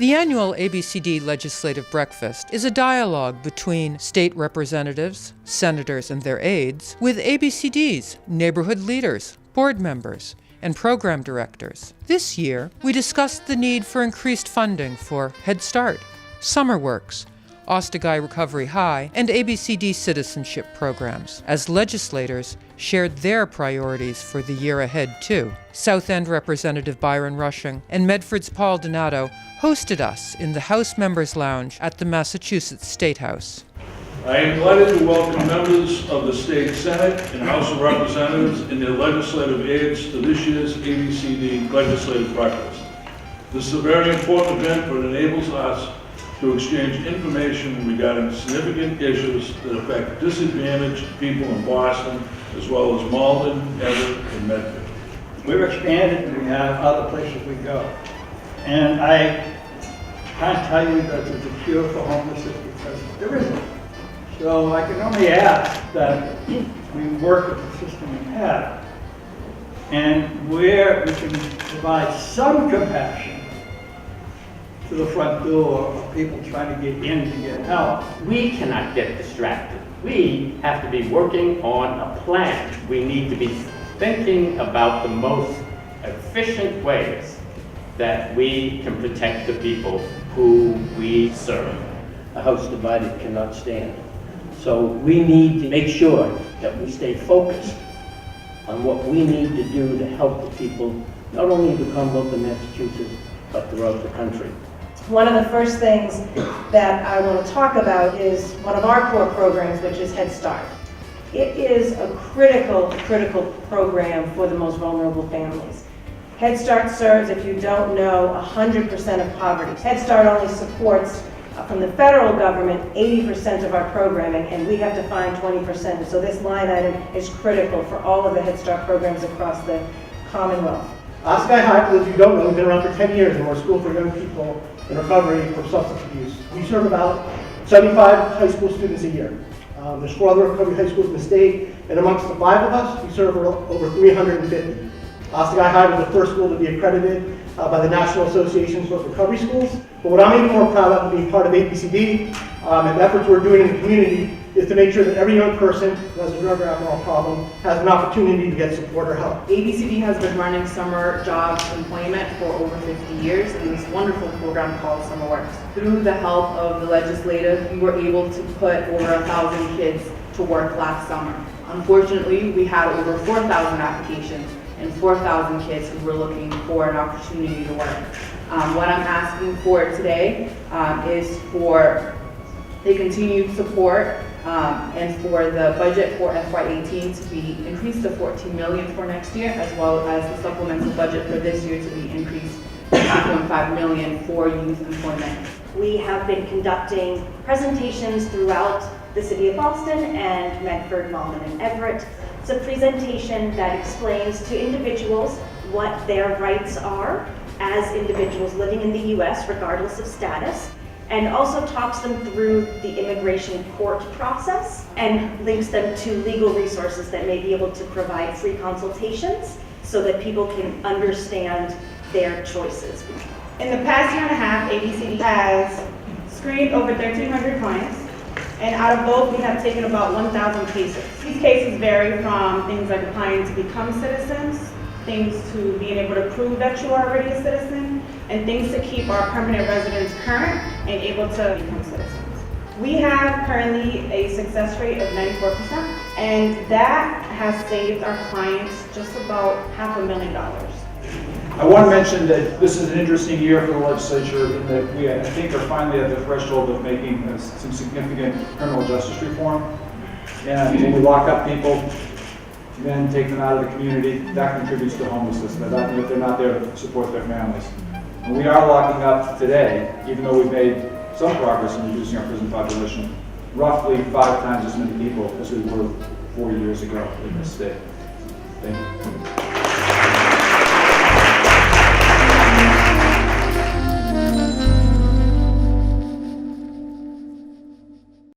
The annual ABCD Legislative Breakfast is a dialogue between state representatives, senators and their aides, with ABCD's neighborhood leaders, board members, and program directors. This year, we discussed the need for increased funding for Head Start, SummerWorks, Ostegai Recovery High, and ABCD citizenship programs, as legislators shared their priorities for the year ahead, too. South End Representative Byron Rushing and Medford's Paul Donato hosted us in the House Members Lounge at the Massachusetts State House. I am delighted to welcome members of the State Senate and House of Representatives and their legislative aides to this year's ABCD Legislative Breakfast. This is a very important event, for it enables us to exchange information regarding significant issues that affect disadvantaged people in Boston, as well as Malden, Everett, and Medford. We're expanded and we have other places we go. And I can't tell you that there's a cure for homelessness, because there isn't. So I can only ask that we work with the system we have, and where we can provide some compassion to the front door of people trying to get in to get help. We cannot get distracted. We have to be working on a plan. We need to be thinking about the most efficient ways that we can protect the people who we serve. A house divided cannot stand. So we need to make sure that we stay focused on what we need to do to help the people, not only in Commonwealth of Massachusetts, but throughout the country. One of the first things that I want to talk about is one of our core programs, which is Head Start. It is a critical program for the most vulnerable families. Head Start serves, if you don't know, 100% of poverty. Head Start only supports, from the federal government, 80% of our programming, and we have to find 20%. So this line item is critical for all of the Head Start programs across the Commonwealth. Ostegai High, for those of you who don't know, we've been around for 10 years, and we're a school for young people in recovery from substance abuse. We serve about 75 high school students a year. There's 4 other recovery high schools in the state, and amongst the 5 of us, we serve over 350. Ostegai High was the first school to be accredited by the National Association for Recovery Schools. But what I'm even more proud of being part of ABCD and the efforts we're doing in the community is to make sure that every young person who has a drug or alcohol problem has an opportunity to get support or help. ABCD has been running summer jobs employment for over 50 years in this wonderful program called SummerWorks. Through the help of the legislative, we were able to put over 1,000 kids to work last summer. Unfortunately, we had over 4,000 applications and 4,000 kids who were looking for an opportunity to work. What I'm asking for today is for the continued support and for the budget for FY18 to be increased to $14 million for next year, as well as the supplemental budget for this year to be increased to $2.5 million for youth employment. We have been conducting presentations throughout the city of Boston and Medford, Malden, and Everett. It's a presentation that explains to individuals what their rights are as individuals living in the U.S. regardless of status, and also talks them through the immigration court process and links them to legal resources that may be able to provide free consultations so that people can understand their choices. In the past year and a half, ABCD has screened over 1,300 clients, and out of those, we have taken about 1,000 cases. These cases vary from things like applying to become citizens, things to being able to prove that you are already a citizen, and things to keep our permanent residents current and able to become citizens. We have currently a success rate of 94%, and that has saved our clients just about $500,000. I want to mention that this is an interesting year for the legislature in that we, I think, are finally at the threshold of making some significant criminal justice reform. And when we lock up people, then take them out of the community, that contributes to homelessness, if they're not there to support their families. And we are locking up today, even though we've made some progress in reducing our prison population, roughly 5 times as many people as we were 4 years ago in this state. Thank you.